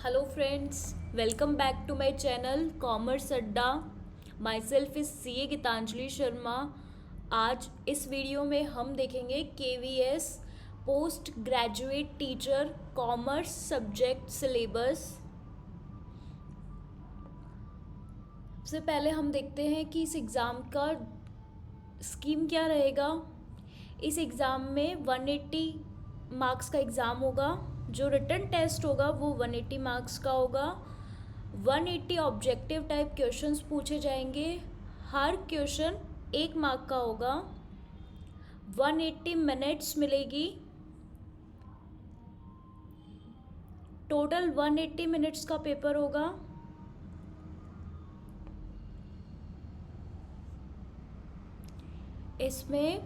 Hello friends, welcome back to my channel commerce Adda. Myself is CA Geetanjali Sharma. आज इस video में हम देखेंगे KVS post graduate teacher commerce subject syllabus. सबसे पहले हम देखते हैं कि इस एग्ज़ाम का स्कीम क्या रहेगा। इस एग्ज़ाम में 180 मार्क्स का एग्ज़ाम होगा। जो रिटन टेस्ट होगा वो 180 मार्क्स का होगा। 180 ऑब्जेक्टिव टाइप क्वेश्चंस पूछे जाएंगे। हर क्वेश्चन 1 मार्क का होगा। 180 मिनट्स मिलेगी। टोटल 180 मिनट्स का पेपर होगा। इसमें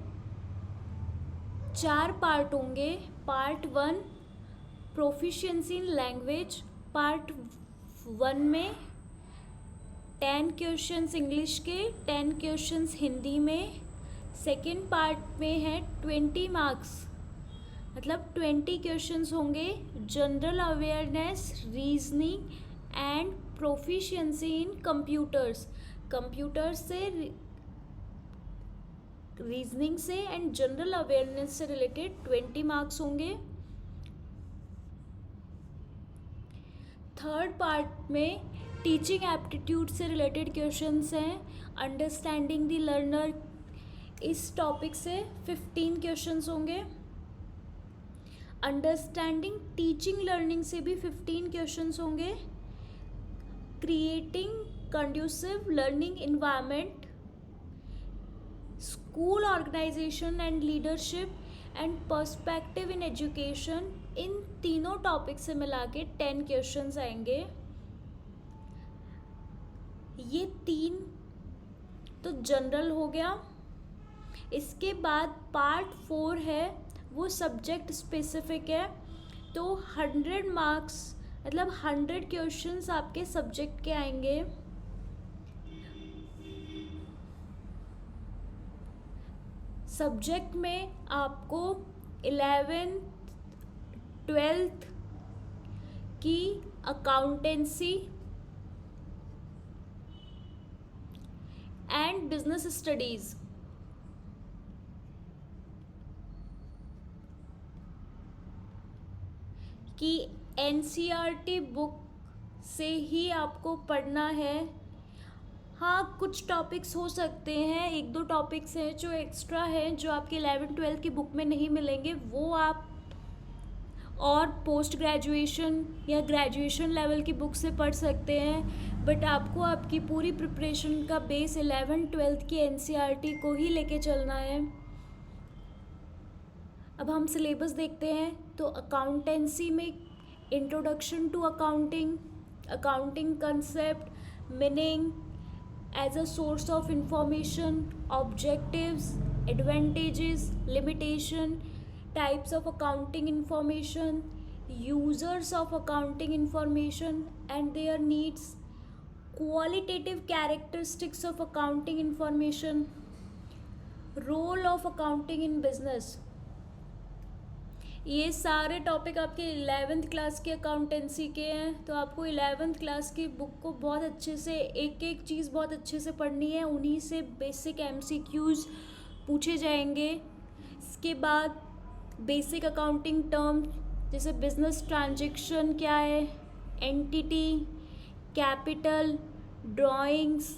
4 पार्ट होंगे। Part 1 proficiency in language. Part 1 में 10 क्वेश्चंस इंग्लिश के, 10 क्वेश्चंस हिंदी में। सेकंड पार्ट में है 20 मार्क्स, मतलब 20 क्वेश्चंस होंगे। General awareness, reasoning and proficiency in computers. Computers से, रीजनिंग से एंड जनरल अवेयरनेस से रिलेटेड 20 मार्क्स होंगे। थर्ड पार्ट में टीचिंग एप्टीट्यूड से रिलेटेड क्वेश्चंस हैं। अंडरस्टैंडिंग द लर्नर, इस टॉपिक से 15 क्वेश्चंस होंगे। अंडरस्टैंडिंग टीचिंग लर्निंग से भी 15 क्वेश्चंस होंगे। Creating conducive learning environment, school organisation and leadership and perspective in education, इन तीनों टॉपिक से मिला के 10 क्वेश्चंस आएंगे। ये 3 तो जनरल हो गया। इसके बाद पार्ट 4 है, वो सब्जेक्ट स्पेसिफिक है। तो 100 मार्क्स, मतलब 100 क्वेश्चंस आपके सब्जेक्ट के आएंगे। सब्जेक्ट में आपको 11th 12th की अकाउंटेंसी एंड बिजनेस स्टडीज़, की एनसीईआरटी बुक से ही आपको पढ़ना है। हाँ, कुछ टॉपिक्स हो सकते हैं, 1-2 टॉपिक्स हैं जो एक्स्ट्रा हैं, जो आपके 11th 12th की बुक में नहीं मिलेंगे, वो आप और पोस्ट ग्रेजुएशन या ग्रेजुएशन लेवल की बुक से पढ़ सकते हैं। बट आपको आपकी पूरी प्रिपरेशन का बेस 11th 12th की एनसीईआरटी को ही लेके चलना है। अब हम सिलेबस देखते हैं। तो अकाउंटेंसी में introduction to accounting, accounting concept, meaning as a source of information, objectives, advantages, limitation, types of accounting information, users of accounting information and their needs, qualitative characteristics of accounting information, role of accounting in business। ये सारे topic आपके 11th class के accountancy के हैं। तो आपको 11th class की book को बहुत अच्छे से, एक एक चीज़ बहुत अच्छे से पढ़नी है। उन्हीं से बेसिक MCQs पूछे जाएंगे। इसके बाद बेसिक अकाउंटिंग टर्म, जैसे बिजनेस ट्रांजैक्शन क्या है, entity, capital, drawings,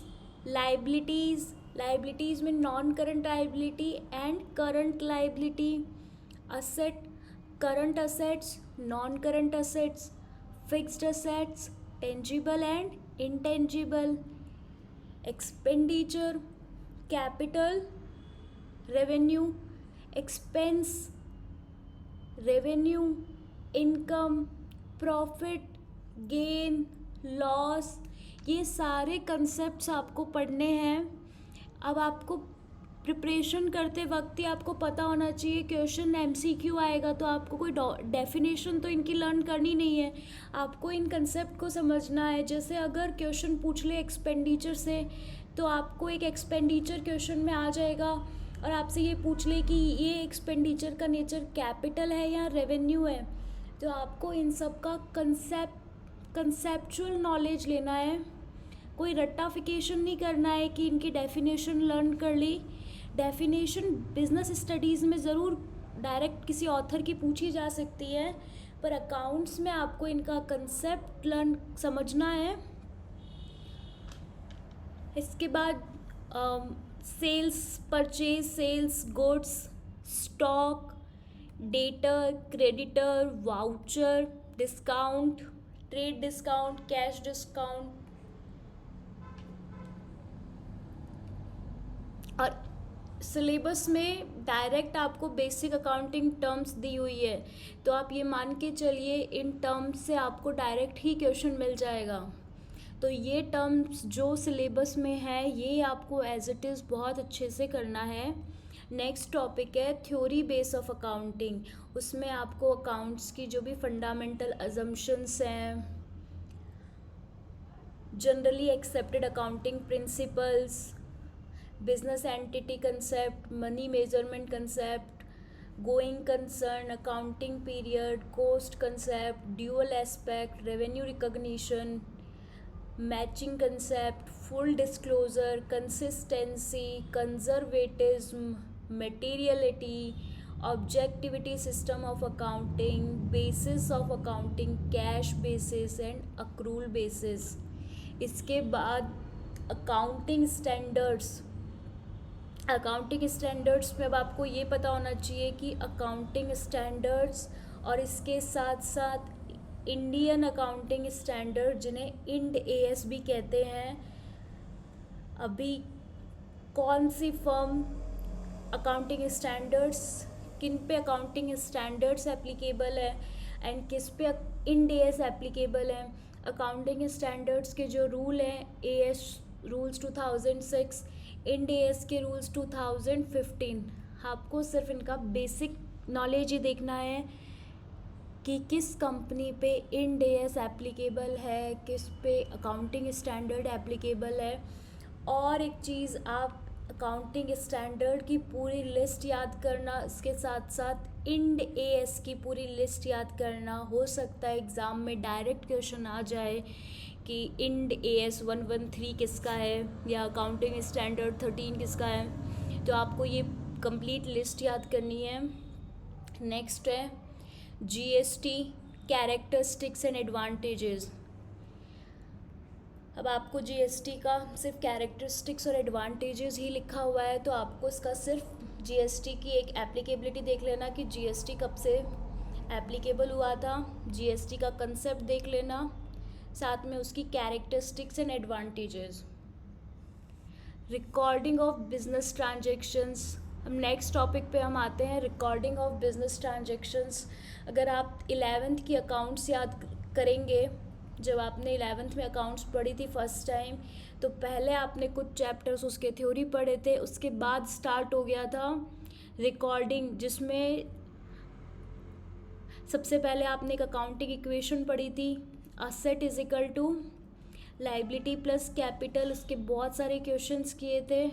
liabilities, liabilities में non current liability and current liability, asset, current assets, non current assets, fixed assets, tangible and intangible, expenditure, capital, revenue, expense, revenue, income, profit, gain, loss, ये सारे concepts आपको पढ़ने हैं। अब आपको preparation करते वक्त ही आपको पता होना चाहिए, क्वेश्चन MCQ आएगा तो आपको कोई डेफिनेशन तो इनकी लर्न करनी नहीं है, आपको इन कंसेप्ट को समझना है। जैसे अगर क्वेश्चन पूछ ले एक्सपेंडिचर से, तो आपको एक एक्सपेंडिचर क्वेश्चन में आ जाएगा और आपसे ये पूछ ले कि ये एक्सपेंडिचर का नेचर कैपिटल है या रेवेन्यू है, तो आपको इन सब का कंसेप्ट कंसेप्चुअल नॉलेज लेना है, कोई रट्टाफिकेशन नहीं करना है कि इनकी डेफिनेशन लर्न कर ली। डेफिनेशन बिजनेस स्टडीज़ में ज़रूर डायरेक्ट किसी ऑथर की पूछी जा सकती है, पर अकाउंट्स में आपको इनका कंसेप्ट लर्न समझना है। इसके बाद sales, purchase, sales, goods, stock, debtor, creditor, voucher, discount, trade discount, cash discount. और सिलेबस में डायरेक्ट आपको बेसिक अकाउंटिंग टर्म्स दी हुई है, तो आप ये मान के चलिए इन टर्म्स से आपको डायरेक्ट ही क्वेश्चन मिल जाएगा। तो ये टर्म्स जो सिलेबस में है ये आपको एज इट इज़ बहुत अच्छे से करना है। नेक्स्ट टॉपिक है थ्योरी बेस ऑफ अकाउंटिंग। उसमें आपको अकाउंट्स की जो भी फंडामेंटल अजम्पशंस हैं, generally accepted accounting principles, business entity concept, money measurement concept, going concern, accounting period, cost concept, dual aspect, revenue recognition, matching concept, full disclosure, consistency, conservatism, materiality, objectivity system of accounting, basis of accounting, cash basis and accrual basis. इसके बाद accounting standards. Accounting standards में अब आपको ये पता होना चाहिए कि अकाउंटिंग स्टैंडर्ड्स और इसके साथ साथ इंडियन अकाउंटिंग स्टैंडर्ड, जिन्हें इंड एएस भी कहते हैं, अभी कौन सी फर्म अकाउंटिंग स्टैंडर्ड्स, किन पे अकाउंटिंग स्टैंडर्ड्स एप्लीकेबल है एंड किस पे इंड एएस एप्लीकेबल है। अकाउंटिंग स्टैंडर्ड्स के जो रूल हैं, एएस रूल्स 2006, इंड एएस के रूल्स 2015। आपको सिर्फ इनका बेसिक नॉलेज ही देखना है कि किस कंपनी पे इंड एएस एप्लीकेबल है, किस पे अकाउंटिंग स्टैंडर्ड एप्लीकेबल है। और एक चीज़, आप अकाउंटिंग स्टैंडर्ड की पूरी लिस्ट याद करना, इसके साथ साथ इंड एएस की पूरी लिस्ट याद करना। हो सकता है एग्ज़ाम में डायरेक्ट क्वेश्चन आ जाए कि इंड एएस 113 किसका है या अकाउंटिंग स्टैंडर्ड 13 किसका है, तो आपको ये कंप्लीट लिस्ट याद करनी है। नेक्स्ट है जीएसटी, कैरेक्टरिस्टिक्स एंड एडवांटेजेस। अब आपको जीएसटी का सिर्फ कैरेक्टरिस्टिक्स और एडवांटेजेस ही लिखा हुआ है, तो आपको इसका सिर्फ जीएसटी की एक एप्लीकेबिलिटी देख लेना कि जीएसटी कब से एप्लीकेबल हुआ था, जीएसटी का कंसेप्ट देख लेना, साथ में उसकी characteristics and advantages. Recording of business transactions. अब नेक्स्ट टॉपिक पे हम आते हैं, रिकॉर्डिंग ऑफ बिजनेस ट्रांजैक्शंस। अगर आप 11th की अकाउंट्स याद करेंगे, जब आपने 11th में अकाउंट्स पढ़ी थी फर्स्ट टाइम, तो पहले आपने कुछ चैप्टर्स उसके थ्योरी पढ़े थे, उसके बाद स्टार्ट हो गया था रिकॉर्डिंग, जिसमें सबसे पहले आपने एक अकाउंटिंग इक्वेशन पढ़ी थी, asset is equal to liability plus capital. उसके बहुत सारे क्वेश्चंस किए थे।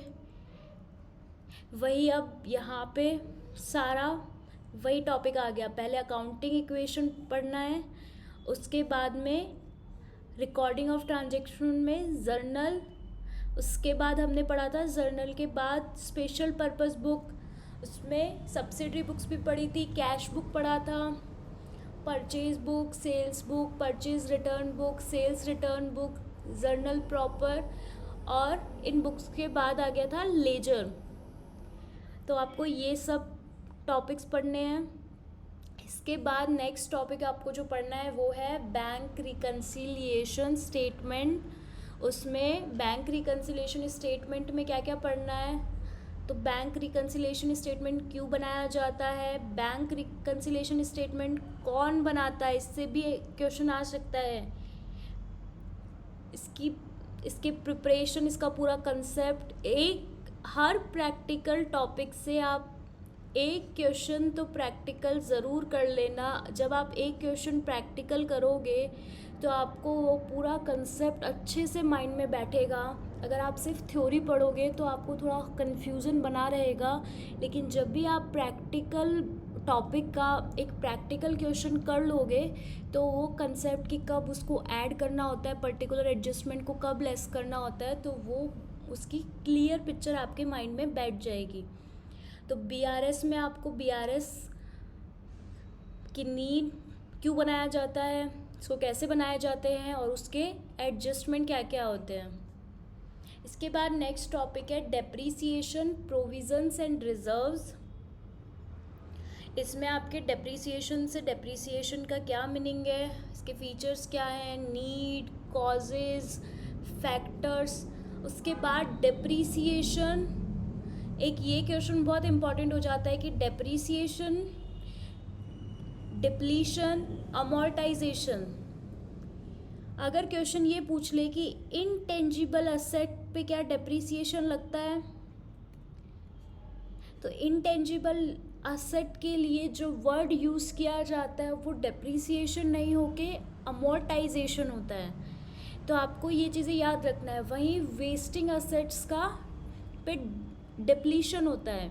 वही अब यहाँ पे सारा वही टॉपिक आ गया। पहले अकाउंटिंग इक्वेशन पढ़ना है, उसके बाद में रिकॉर्डिंग ऑफ ट्रांजैक्शन में जर्नल, उसके बाद हमने पढ़ा था जर्नल के बाद स्पेशल पर्पस बुक, उसमें सब्सिडरी बुक्स भी पढ़ी थी, कैश बुक पढ़ा था, purchase book, sales book, purchase return book, sales return book, journal proper, और इन बुक्स के बाद आ गया था लेजर। तो आपको ये सब टॉपिक्स पढ़ने हैं। इसके बाद नेक्स्ट टॉपिक आपको जो पढ़ना है वो है बैंक रिकन्सिलिएशन स्टेटमेंट। उसमें बैंक रिकन्सिलिएशन स्टेटमेंट में क्या क्या पढ़ना है, तो बैंक रिकन्सिलिएशन स्टेटमेंट क्यों बनाया जाता है, बैंक रिकन्सिलिएशन स्टेटमेंट कौन बनाता है, इससे भी क्वेश्चन आ सकता है। इसकी प्रिपरेशन, इसका पूरा कंसेप्ट, हर प्रैक्टिकल टॉपिक से आप एक क्वेश्चन तो प्रैक्टिकल ज़रूर कर लेना। जब आप एक क्वेश्चन प्रैक्टिकल करोगे तो आपको वो पूरा कंसेप्ट अच्छे से माइंड में बैठेगा। अगर आप सिर्फ थ्योरी पढ़ोगे तो आपको थोड़ा कन्फ्यूज़न बना रहेगा, लेकिन जब भी आप प्रैक्टिकल टॉपिक का एक प्रैक्टिकल क्वेश्चन कर लोगे तो वो कंसेप्ट की कब उसको ऐड करना होता है, पर्टिकुलर एडजस्टमेंट को कब लेस करना होता है, तो वो उसकी क्लियर पिक्चर आपके माइंड में बैठ जाएगी। तो बीआरएस में आपको बीआरएस की नीड क्यों बनाया जाता है, इसको कैसे बनाए जाते हैं और उसके एडजस्टमेंट क्या क्या होते हैं। इसके बाद नेक्स्ट टॉपिक है डेप्रीसिएशन, प्रोविजंस एंड रिजर्व्स। इसमें आपके डेप्रीसिएशन से डेप्रीसिएशन का क्या मीनिंग है, इसके फीचर्स क्या हैं, नीड, कॉजेज, फैक्टर्स। उसके बाद डेप्रीसिएशन, एक ये क्वेश्चन बहुत इंपॉर्टेंट हो जाता है कि डेप्रीसिएशन, डिप्लीशन, अमोर्टाइजेशन। अगर क्वेश्चन ये पूछ ले कि इनटेंजिबल असेट पे क्या डेप्रीसिएशन लगता है, तो इनटेंजिबल असेट के लिए जो वर्ड यूज़ किया जाता है वो डेप्रीसिएशन नहीं होके अमोर्टाइजेशन होता है। तो आपको ये चीज़ें याद रखना है। वहीं वेस्टिंग असेट्स का पे डिप्लीशन होता है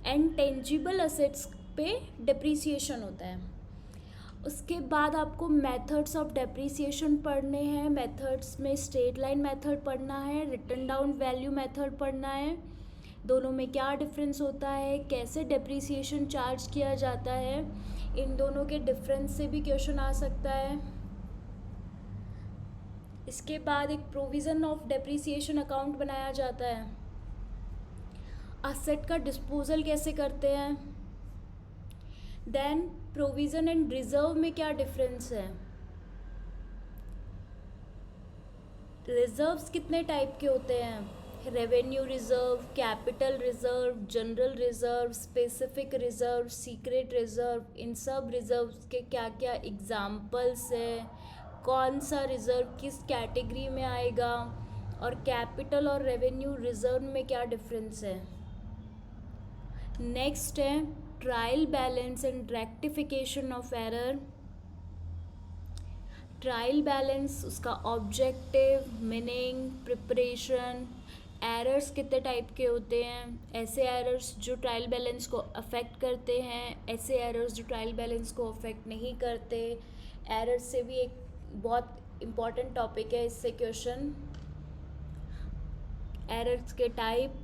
एंड टेंजिबल असेट्स पे डेप्रीसिएशन होता है। उसके बाद आपको मेथड्स ऑफ डेप्रीसिएशन पढ़ने हैं। मेथड्स में स्ट्रेट लाइन मेथड पढ़ना है, रिटन डाउन वैल्यू मेथड पढ़ना है, दोनों में क्या डिफरेंस होता है, कैसे डेप्रीसिएशन चार्ज किया जाता है, इन दोनों के डिफरेंस से भी क्वेश्चन आ सकता है। इसके बाद एक प्रोविज़न ऑफ डेप्रीसिएशन अकाउंट बनाया जाता है। असेट का डिस्पोजल कैसे करते हैं। देन प्रोविज़न एंड रिजर्व में क्या डिफरेंस है, रिजर्व्स कितने टाइप के होते हैं, revenue reserve, capital reserve, general reserve, specific reserve, secret reserve. इन सब रिजर्व्स के क्या क्या एग्जाम्पल्स है, कौन सा रिजर्व किस कैटेगरी में आएगा, और कैपिटल और रेवेन्यू रिजर्व में क्या डिफरेंस है। नेक्स्ट है trial balance and rectification of error. Trial balance, उसका ऑब्जेक्टिव, मीनिंग, प्रिपरेशन, एरर्स कितने टाइप के होते हैं, ऐसे एरर्स जो ट्रायल बैलेंस को अफेक्ट करते हैं, ऐसे एरर्स जो ट्रायल बैलेंस को अफेक्ट नहीं करते। एरर्स से भी एक बहुत इम्पॉर्टेंट टॉपिक है, इससे क्वेश्चन, एरर्स के type,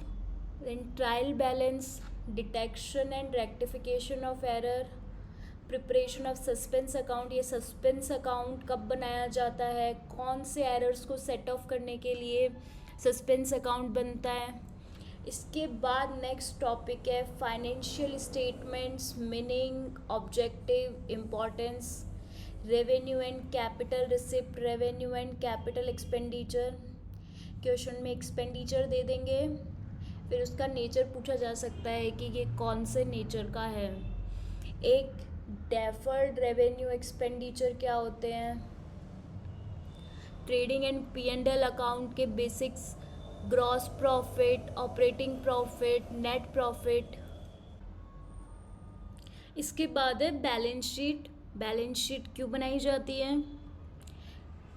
then trial balance, detection and rectification of error, preparation of suspense account. ये सस्पेंस अकाउंट कब बनाया जाता है, कौन से एरर्स को सेट ऑफ करने के लिए सस्पेंस अकाउंट बनता है। इसके बाद नेक्स्ट टॉपिक है financial statements, meaning, objective, importance, revenue and capital receipt, revenue and capital expenditure. Question में एक्सपेंडिचर दे देंगे, फिर उसका नेचर पूछा जा सकता है कि ये कौन से नेचर का है। एक डेफर्ड रेवेन्यू एक्सपेंडिचर क्या होते हैं, ट्रेडिंग एंड P&L अकाउंट के basics, gross profit, operating profit, net profit. इसके बाद है बैलेंस शीट। बैलेंस शीट क्यों बनाई जाती है,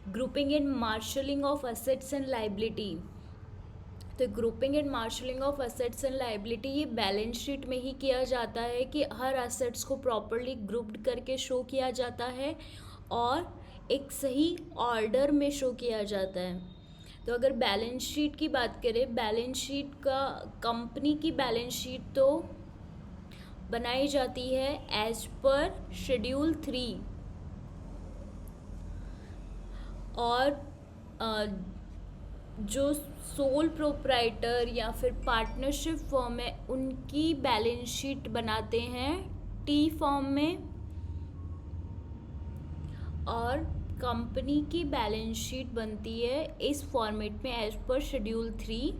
grouping and marshalling of assets and liability. तो grouping and marshalling of assets and liability ये बैलेंस शीट में ही किया जाता है कि हर असेट्स को प्रॉपरली ग्रुप्ड करके शो किया जाता है और एक सही ऑर्डर में शो किया जाता है। तो अगर बैलेंस शीट की बात करें, बैलेंस शीट का, कंपनी की बैलेंस शीट तो बनाई जाती है एज पर शेड्यूल 3, और जो सोल प्रोप्राइटर या फिर पार्टनरशिप फॉर्म है उनकी बैलेंस शीट बनाते हैं टी फॉर्म में, और कंपनी की बैलेंस शीट बनती है इस फॉर्मेट में as per schedule 3।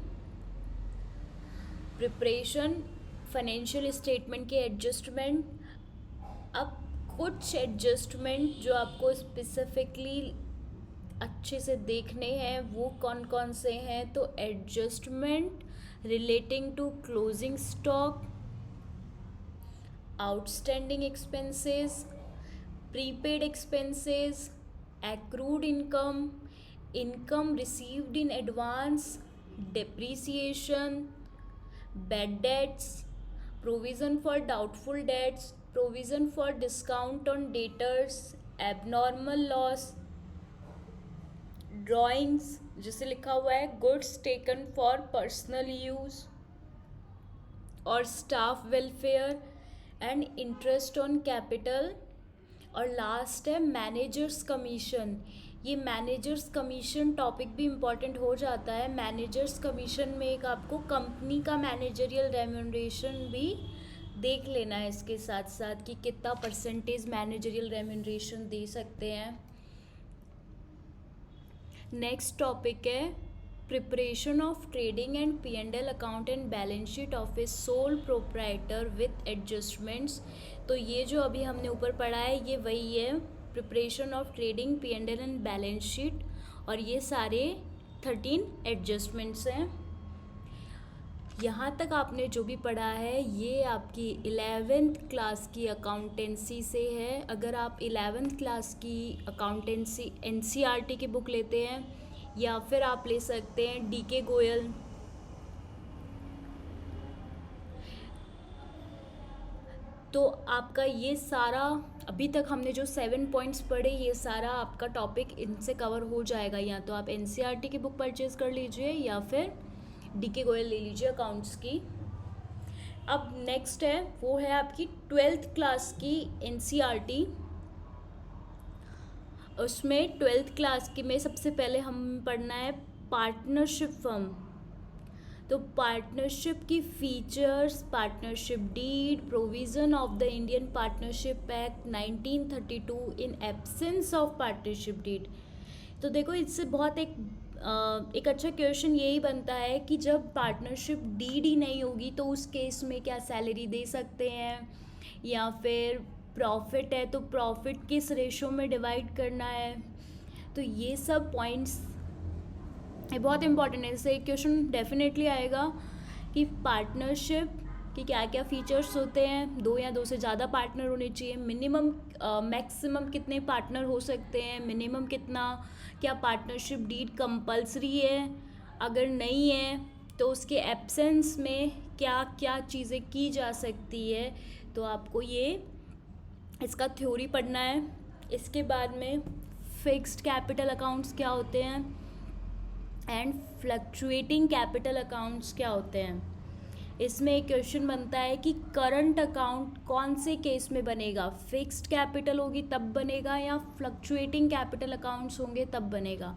Preparation, financial statement के एडजस्टमेंट। अब कुछ एडजस्टमेंट जो आपको स्पेसिफिकली अच्छे से देखने हैं वो कौन कौन से हैं, तो adjustment relating to closing stock, outstanding expenses, prepaid expenses, accrued income, income received in advance, depreciation, bad debts, provision for doubtful debts, provision for discount on debtors, abnormal loss, drawings जिसे लिखा हुआ है goods taken for personal use और staff welfare and interest on capital. और last है manager's commission. ये manager's commission topic भी important हो जाता है। मैनेजर्स कमीशन में एक आपको कंपनी का मैनेजरियल रेम्यूनरेशन भी देख लेना है इसके साथ साथ कि कितना परसेंटेज मैनेजरियल रेम्यूनरेशन दे सकते हैं। नेक्स्ट टॉपिक है preparation of trading and P&L account and balance sheet of A sole proprietor with adjustments. तो ये जो अभी हमने ऊपर पढ़ा है ये वही है, preparation of trading P&L and balance sheet, और ये सारे 13 एडजस्टमेंट्स हैं। यहाँ तक आपने जो भी पढ़ा है ये आपकी 11th क्लास की अकाउंटेंसी से है। अगर आप 11th क्लास की अकाउंटेंसी NCERT की बुक लेते हैं या फिर आप ले सकते हैं DK गोयल, तो आपका ये सारा अभी तक हमने जो 7 पॉइंट्स पढ़े ये सारा आपका टॉपिक इनसे कवर हो जाएगा। या तो आप NCERT की बुक परचेज़ कर लीजिए या फिर DK गोयल ले लीजिए अकाउंट्स की। अब नेक्स्ट है वो है आपकी 12th क्लास की NCERT। उसमें 12th क्लास की में सबसे पहले हम पढ़ना है पार्टनरशिप फर्म। तो पार्टनरशिप की features, partnership deed, provision of the Indian partnership act 1932 in absence of partnership deed. तो देखो इससे बहुत एक अच्छा क्वेश्चन यही बनता है कि जब पार्टनरशिप डीड ही नहीं होगी तो उस केस में क्या सैलरी दे सकते हैं, या फिर प्रॉफिट है तो प्रॉफिट किस रेशो में डिवाइड करना है। तो ये सब पॉइंट्स ये बहुत इंपॉर्टेंट है। इससे एक क्वेश्चन डेफिनेटली आएगा कि पार्टनरशिप कि क्या क्या फीचर्स होते हैं, 2 या 2 से ज़्यादा पार्टनर होने चाहिए, मिनिमम मैक्सिमम कितने पार्टनर हो सकते हैं, मिनिमम कितना, क्या पार्टनरशिप डीड कंपलसरी है, अगर नहीं है तो उसके एब्सेंस में क्या क्या चीज़ें की जा सकती है। तो आपको ये इसका थ्योरी पढ़ना है। इसके बाद में फिक्स्ड कैपिटल अकाउंट्स क्या होते हैं एंड फ्लक्चुएटिंग कैपिटल अकाउंट्स क्या होते हैं। इसमें एक क्वेश्चन बनता है कि करंट अकाउंट कौन से केस में बनेगा, फिक्स्ड कैपिटल होगी तब बनेगा या फ्लक्चुएटिंग कैपिटल अकाउंट्स होंगे तब बनेगा।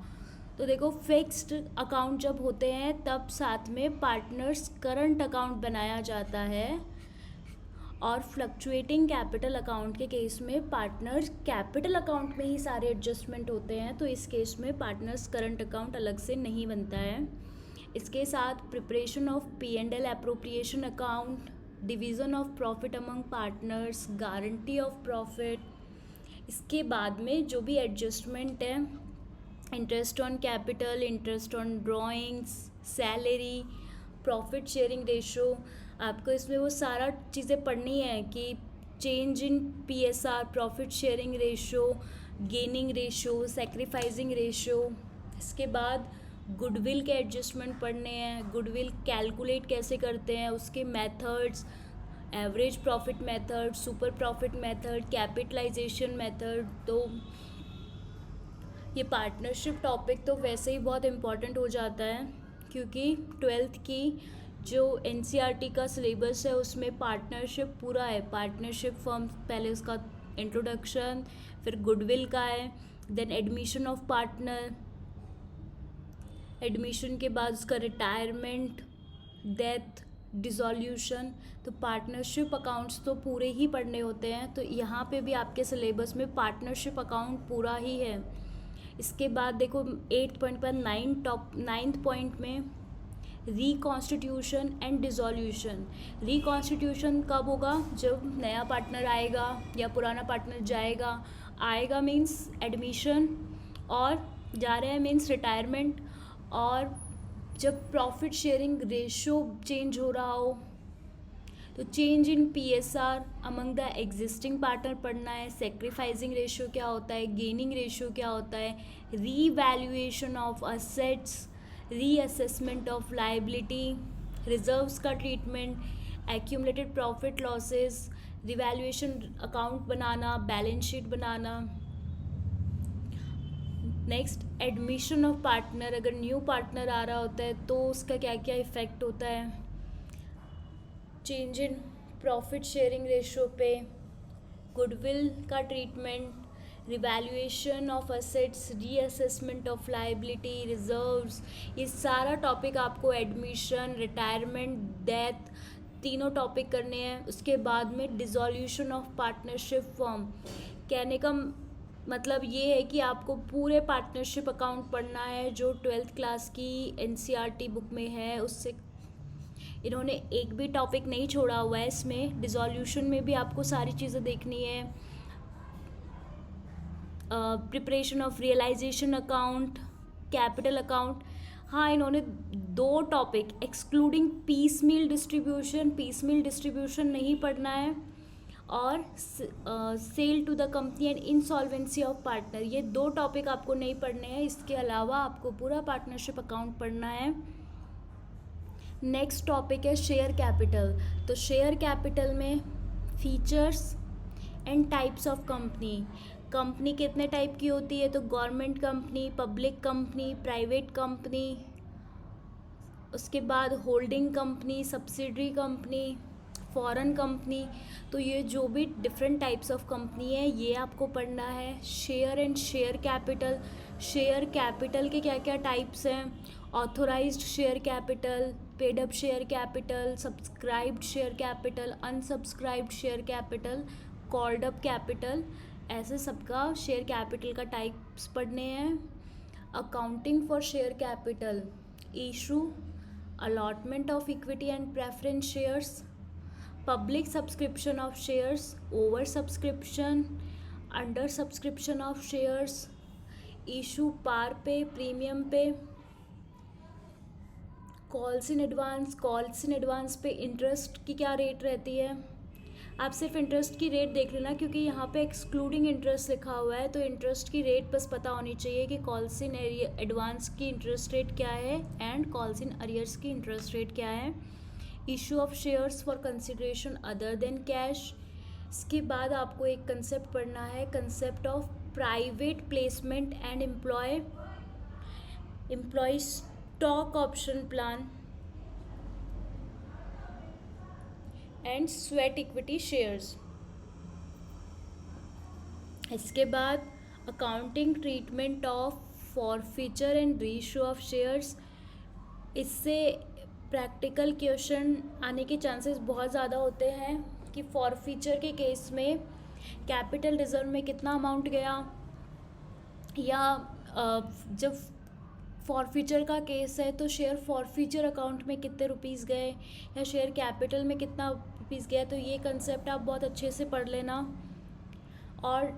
तो देखो फिक्स्ड अकाउंट जब होते हैं तब साथ में पार्टनर्स करंट अकाउंट बनाया जाता है, और फ्लक्चुएटिंग कैपिटल अकाउंट के केस में पार्टनर्स कैपिटल अकाउंट में ही सारे एडजस्टमेंट होते हैं, तो इस केस में पार्टनर्स करंट अकाउंट अलग से नहीं बनता है। इसके साथ preparation of P&L appropriation account, division of profit among partners, guarantee of profit. इसके बाद में जो भी एडजस्टमेंट है, interest on capital, interest on drawings, salary, profit sharing ratio, आपको इसमें वो सारा चीज़ें पढ़नी है कि change in PSR, profit sharing ratio, gaining ratio, sacrificing ratio. इसके बाद गुडविल के एडजस्टमेंट पढ़ने हैं, गुडविल कैलकुलेट कैसे करते हैं, उसके methods, average profit method, super profit method, capitalisation method. तो ये पार्टनरशिप टॉपिक तो वैसे ही बहुत इम्पॉर्टेंट हो जाता है क्योंकि 12th की जो NCERT का सिलेबस है उसमें पार्टनरशिप पूरा है। पार्टनरशिप फर्म पहले उसका इंट्रोडक्शन, फिर गुडविल का है, then admission of partner, admission के बाद उसका रिटायरमेंट, डेथ, डिसोल्यूशन। तो पार्टनरशिप अकाउंट्स तो पूरे ही पढ़ने होते हैं, तो यहाँ पे भी आपके सिलेबस में पार्टनरशिप अकाउंट पूरा ही है। इसके बाद देखो 8 पॉइंट पर 9th पॉइंट में रिकॉन्स्टिट्यूशन एंड डिसोल्यूशन। रिकॉन्स्टिट्यूशन कब होगा, जब नया पार्टनर आएगा या पुराना पार्टनर जाएगा। आएगा मीन्स एडमिशन, और जा रहे हैं मीन्स रिटायरमेंट, और जब प्रॉफिट शेयरिंग रेशो चेंज हो रहा हो तो change in PSR among the existing partner पढ़ना है। सेक्रीफाइसिंग रेशो क्या होता है, गेनिंग रेशो क्या होता है, revaluation of assets, reassessment of liability, reserves का treatment, accumulated profit losses, revaluation account बनाना, बैलेंस शीट बनाना। नेक्स्ट, एडमिशन ऑफ पार्टनर, अगर न्यू पार्टनर आ रहा होता है तो उसका क्या क्या इफ़ेक्ट होता है। Change in profit sharing ratio पे, गुडविल का treatment, revaluation of assets, reassessment of liability, reserves, ये सारा टॉपिक आपको एडमिशन, रिटायरमेंट, डेथ, तीनों टॉपिक करने हैं। उसके बाद में डिसॉल्यूशन ऑफ पार्टनरशिप फॉर्म, कहने का मतलब ये है कि आपको पूरे पार्टनरशिप अकाउंट पढ़ना है जो 12th क्लास की एनसीईआरटी बुक में है, उससे इन्होंने एक भी टॉपिक नहीं छोड़ा हुआ है। इसमें डिसॉल्यूशन में भी आपको सारी चीज़ें देखनी है, preparation of realisation account, capital account. हाँ, इन्होंने 2 topic excluding piecemeal distribution नहीं पढ़ना है, और sale to the company and insolvency of partner, ये 2 टॉपिक आपको नहीं पढ़ने हैं। इसके अलावा आपको पूरा पार्टनरशिप अकाउंट पढ़ना है। नेक्स्ट टॉपिक है शेयर कैपिटल। तो शेयर कैपिटल में features and types of company कितने टाइप की होती है, तो government company, public company, private company, उसके बाद holding company, subsidiary company, foreign company. तो ये जो भी डिफरेंट टाइप्स ऑफ कंपनी है ये आपको पढ़ना है। शेयर एंड शेयर कैपिटल के क्या क्या टाइप्स हैं, authorised share capital, paid up share capital, subscribed share capital, unsubscribed share capital, called up capital, ऐसे सबका शेयर कैपिटल का टाइप्स पढ़ने हैं। Accounting for share capital, issue, allotment of equity and preference shares, public subscription of shares, over subscription, under subscription of shares, issue par पे, premium पे, calls in advance पे interest की क्या rate रहती है। आप सिर्फ इंटरेस्ट की रेट देख लेना, क्योंकि यहाँ पे एक्सक्लूडिंग इंटरेस्ट लिखा हुआ है, तो इंटरेस्ट की रेट बस पता होनी चाहिए कि कॉल्स इन एडवांस की इंटरेस्ट रेट क्या है एंड कॉल्स इन अरियर्स की इंटरेस्ट रेट क्या है। Issue of shares for consideration other than cash. इसके बाद आपको एक कंसेप्ट पढ़ना है, concept of private placement and employ stock option plan and sweat equity shares. इसके बाद accounting treatment of forfeiture and reissue of shares. इससे प्रैक्टिकल क्वेश्चन आने के चांसेस बहुत ज़्यादा होते हैं कि फॉरफीचर के केस में कैपिटल रिजर्व में कितना अमाउंट गया, या जब फॉरफीचर का केस है तो शेयर फॉरफीचर अकाउंट में कितने रुपीस गए, या शेयर कैपिटल में कितना रुपीस गया। तो ये कंसेप्ट आप बहुत अच्छे से पढ़ लेना। और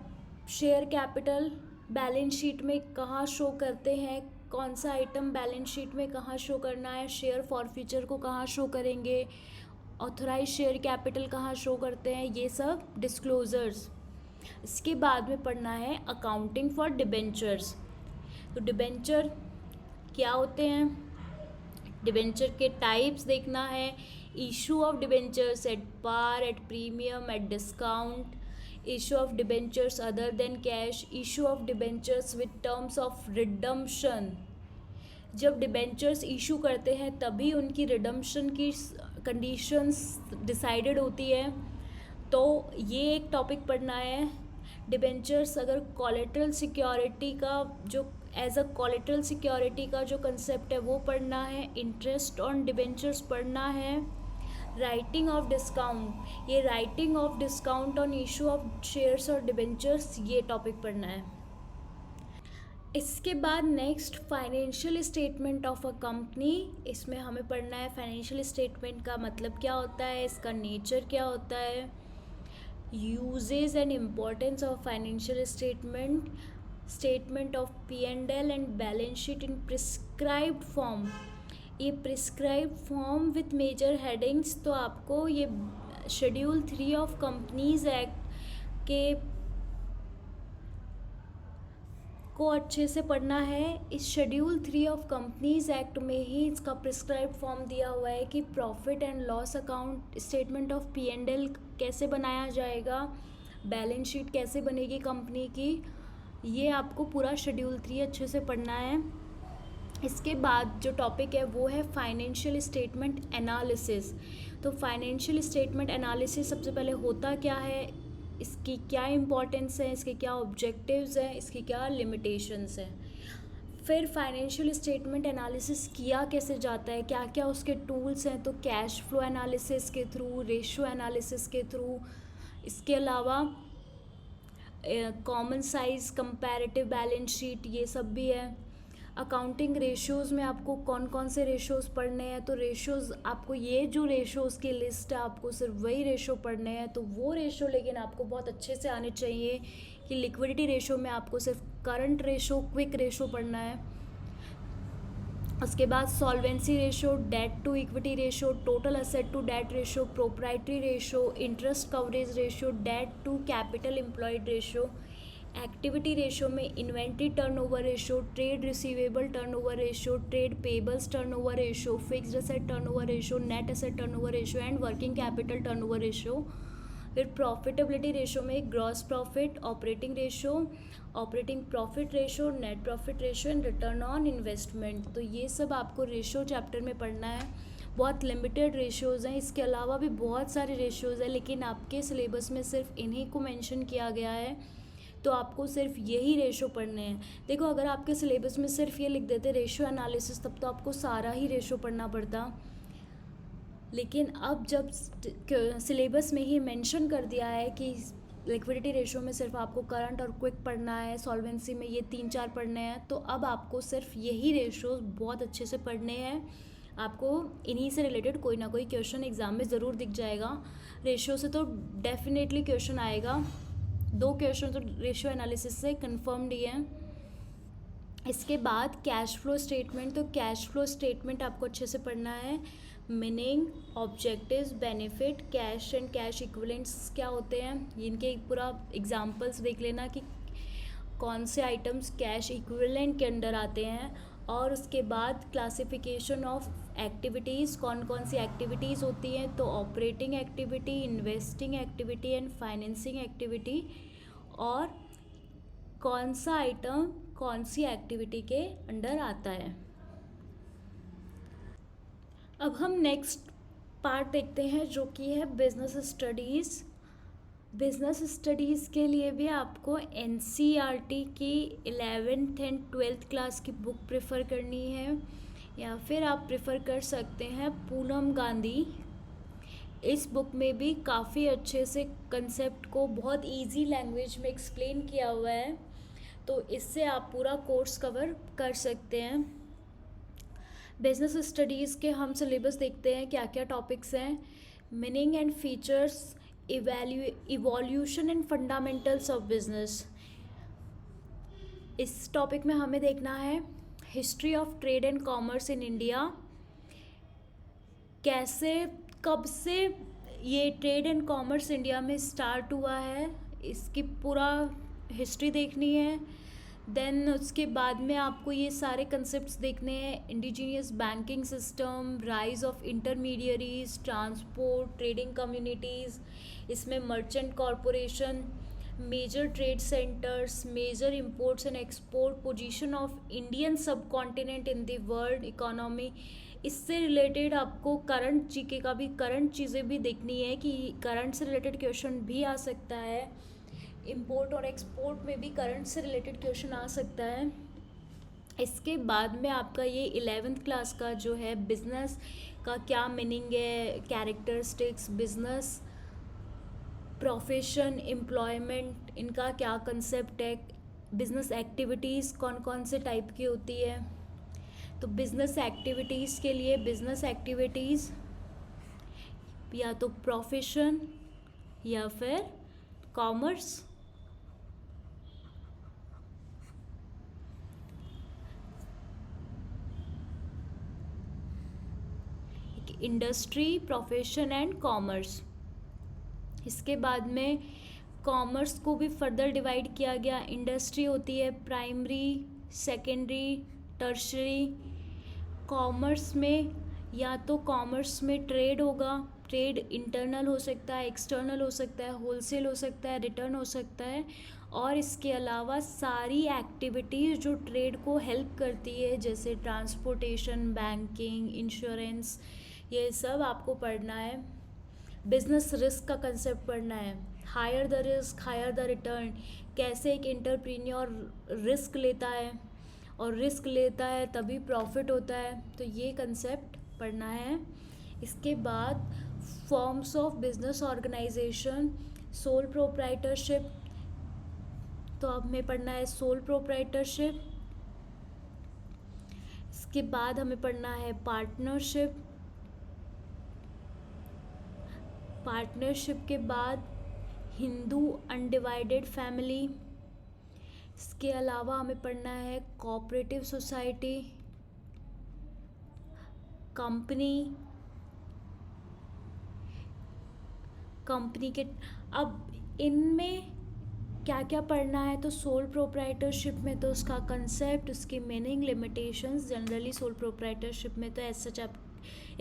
शेयर कैपिटल बैलेंस शीट में कहाँ शो करते हैं, कौन सा आइटम बैलेंस शीट में कहाँ शो करना है, शेयर फॉरफीचर को कहाँ शो करेंगे, ऑथराइज शेयर कैपिटल कहाँ शो करते हैं, ये सब डिस्क्लोजर्स। इसके बाद में पढ़ना है अकाउंटिंग फॉर डिबेंचर्स। तो डिबेंचर क्या होते हैं, डिबेंचर के टाइप्स देखना है, issue of debentures at par, at premium, at discount, issue of debentures other than cash, issue of debentures with terms of redemption. जब डिबेंचर्स इशू करते हैं तभी उनकी रिडम्पशन की कंडीशंस डिसाइडेड होती है, तो ये एक टॉपिक पढ़ना है। डिबेंचर्स अगर कोलेटरल सिक्योरिटी का जो एज अ कोलेटरल सिक्योरिटी का जो कंसेप्ट है वो पढ़ना है। इंटरेस्ट ऑन डिबेंचर्स पढ़ना है। राइटिंग ऑफ डिस्काउंट, ये writing of discount on issue of shares और डिबेंचर्स, ये टॉपिक पढ़ना है। इसके बाद next financial statement of a company. इसमें हमें पढ़ना है फाइनेंशियल स्टेटमेंट का मतलब क्या होता है, इसका नेचर क्या होता है, uses and importance of financial statement, statement of P&L and balance sheet in prescribed form. ये prescribed form with major headings, तो आपको ये शेड्यूल 3 ऑफ कंपनीज एक्ट के आपको अच्छे से पढ़ना है। इस शेड्यूल 3 ऑफ कंपनीज एक्ट में ही इसका प्रिस्क्राइब फॉर्म दिया हुआ है कि profit and loss account, statement of P&L कैसे बनाया जाएगा, बैलेंस शीट कैसे बनेगी कंपनी की। ये आपको पूरा शेड्यूल 3 अच्छे से पढ़ना है। इसके बाद जो टॉपिक है वो है फाइनेंशियल स्टेटमेंट एनालिसिस। तो फाइनेंशियल स्टेटमेंट एनालिसिस सबसे पहले होता क्या है, इसकी क्या इम्पोर्टेंस है, इसके क्या ऑब्जेक्टिव्स हैं, इसकी क्या लिमिटेशंस हैं। फिर फाइनेंशियल स्टेटमेंट एनालिसिस किया कैसे जाता है, क्या क्या उसके टूल्स हैं। तो कैश फ्लो एनालिसिस के थ्रू, रेशियो एनालिसिस के थ्रू, इसके अलावा common size comparative balance sheet, ये सब भी है। अकाउंटिंग रेशियोज़ में आपको कौन कौन से रेशियोज़ पढ़ने हैं। तो रेशियोज़ आपको, ये जो रेशियोज़ की लिस्ट है आपको सिर्फ वही रेशियो पढ़ने हैं। तो वो रेशियो लेकिन आपको बहुत अच्छे से आने चाहिए कि लिक्विडिटी रेशियो में आपको सिर्फ करंट रेशियो, क्विक रेशियो पढ़ना है। उसके बाद solvency ratio, debt to equity ratio, total asset to debt ratio, proprietary ratio, interest coverage ratio, debt to capital employed ratio. Activity ratio में inventory turnover ratio, trade receivable turnover ratio, trade payables turnover ratio, fixed asset turnover ratio, net asset turnover ratio and working capital turnover ratio. फिर profitability ratio में gross profit, operating ratio, operating profit ratio, net profit ratio and return on investment. तो ये सब आपको ratio chapter में पढ़ना है। बहुत लिमिटेड रेशियोज़ हैं, इसके अलावा भी बहुत सारे रेशियोज़ हैं, लेकिन आपके सिलेबस में सिर्फ इन्हीं को मेंशन किया गया है। तो आपको सिर्फ यही रेशियो पढ़ने हैं। देखो, अगर आपके सिलेबस में सिर्फ ये लिख देते रेशियो एनालिसिस, तब तो आपको सारा ही रेशियो पढ़ना पड़ता। लेकिन अब जब सिलेबस में ही मेंशन कर दिया है कि लिक्विडिटी रेशियो में सिर्फ आपको करंट और क्विक पढ़ना है, सॉल्वेंसी में ये 3-4 पढ़ने हैं, तो अब आपको सिर्फ यही रेशियोज बहुत अच्छे से पढ़ने हैं। आपको इन्हीं से रिलेटेड कोई ना कोई क्वेश्चन एग्ज़ाम में ज़रूर दिख जाएगा। रेशियो से तो डेफिनेटली क्वेश्चन आएगा, 2 क्वेश्चन तो रेशियो एनालिसिस से कंफर्म्ड ही हैं। इसके बाद कैश फ्लो स्टेटमेंट, तो कैश फ्लो स्टेटमेंट आपको अच्छे से पढ़ना है। Meaning, objectives, benefit, cash and cash equivalents क्या होते हैं, इनके पूरा एग्जांपल्स देख लेना कि कौन से आइटम्स कैश इक्विवेलेंट के अंडर आते हैं। और उसके बाद क्लासिफिकेशन ऑफ एक्टिविटीज़, कौन कौन सी एक्टिविटीज़ होती हैं। तो operating activity, investing activity and financing activity, और कौन सा आइटम कौन सी एक्टिविटी के अंडर आता है। अब हम नेक्स्ट पार्ट देखते हैं जो कि है बिजनेस स्टडीज़। बिजनेस स्टडीज़ के लिए भी आपको NCERT की 11th एंड 12th क्लास की बुक प्रेफर करनी है, या फिर आप प्रेफर कर सकते हैं पूनम गांधी। इस बुक में भी काफ़ी अच्छे से कंसेप्ट को बहुत इजी लैंग्वेज में एक्सप्लेन किया हुआ है, तो इससे आप पूरा कोर्स कवर कर सकते हैं। बिजनेस स्टडीज़ के हम सिलेबस देखते हैं क्या क्या टॉपिक्स हैं। Meaning and features, evolution and fundamentals of business. इस टॉपिक में हमें देखना है history of trade and commerce in India, कैसे कब से ये ट्रेड एंड कॉमर्स इंडिया में स्टार्ट हुआ है, इसकी पूरा हिस्ट्री देखनी है। देन उसके बाद में आपको ये सारे कंसेप्ट्स देखने हैं, indigenous banking system, rise of intermediaries, transport, trading communities, इसमें merchant corporation, major trade centres, major imports and export, position of Indian subcontinent in the world economy. इससे रिलेटेड आपको करंट जीके का भी, current चीज़ें भी देखनी है कि करंट से रिलेटेड क्वेश्चन भी आ सकता है। इंपोर्ट और एक्सपोर्ट में भी करंट से रिलेटेड क्वेश्चन आ सकता है। इसके बाद में आपका ये 11th क्लास का जो है बिजनेस का क्या मीनिंग है, कैरेक्टरिस्टिक्स, बिजनेस, प्रोफेशन, एम्प्लॉयमेंट, इनका क्या कंसेप्ट है, बिजनेस एक्टिविटीज़ कौन कौन से टाइप की होती है। तो बिजनेस एक्टिविटीज़ के लिए बिजनेस एक्टिविटीज़ या तो प्रोफेशन या फिर commerce. Industry, profession and commerce. इसके बाद में कॉमर्स को भी फर्दर डिवाइड किया गया। इंडस्ट्री होती है प्राइमरी, सेकेंडरी, टर्शरी। कॉमर्स में या तो कॉमर्स में ट्रेड होगा, ट्रेड इंटरनल हो सकता है, एक्सटर्नल हो सकता है, होलसेल हो सकता है, रिटर्न हो सकता है, और इसके अलावा सारी एक्टिविटीज़ जो ट्रेड को हेल्प करती है जैसे ट्रांसपोर्टेशन, बैंकिंग, इंश्योरेंस, ये सब आपको पढ़ना है। बिजनेस रिस्क का कंसेप्ट पढ़ना है। Higher the risk, higher the return, कैसे एक एंटरप्रेन्योर रिस्क लेता है और रिस्क लेता है तभी प्रॉफिट होता है, तो ये कंसेप्ट पढ़ना है। इसके बाद forms of business organisation, sole proprietorship, तो अब हमें पढ़ना है सोल प्रोप्राइटरशिप। इसके बाद हमें पढ़ना है पार्टनरशिप। पार्टनरशिप के बाद हिंदू अनडिवाइडेड फैमिली। इसके अलावा हमें पढ़ना है कोऑपरेटिव सोसाइटी, कंपनी के। अब इनमें क्या क्या पढ़ना है, तो सोल प्रोप्राइटरशिप में तो उसका कंसेप्ट, उसकी meaning, limitations. Generally sole proprietorship में तो ऐसा आप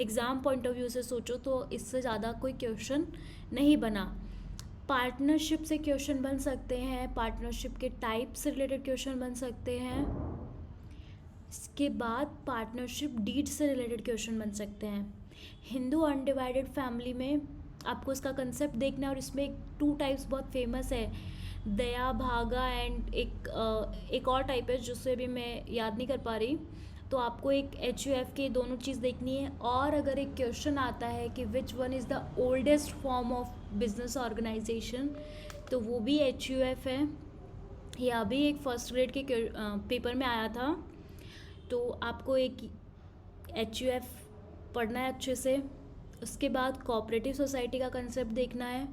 एग्ज़ाम पॉइंट ऑफ व्यू से सोचो तो इससे ज़्यादा कोई क्वेश्चन नहीं बना। पार्टनरशिप से क्वेश्चन बन सकते हैं, पार्टनरशिप के टाइप से रिलेटेड क्वेश्चन बन सकते हैं। इसके बाद पार्टनरशिप डीड से रिलेटेड क्वेश्चन बन सकते हैं। हिंदू अनडिवाइडेड फैमिली में आपको इसका कंसेप्ट देखना है, और इसमें टू टाइप्स बहुत फेमस है, दया भागा एंड एक और टाइप है जिससे भी मैं याद नहीं कर पा रही। तो आपको एक HUF के दोनों चीज़ देखनी है। और अगर एक क्वेश्चन आता है कि which one is the oldest form of business organisation, तो वो भी HUF है। ये अभी एक फर्स्ट ग्रेड के पेपर में आया था, तो आपको एक HUF पढ़ना है अच्छे से। उसके बाद कोऑपरेटिव सोसाइटी का कंसेप्ट देखना है।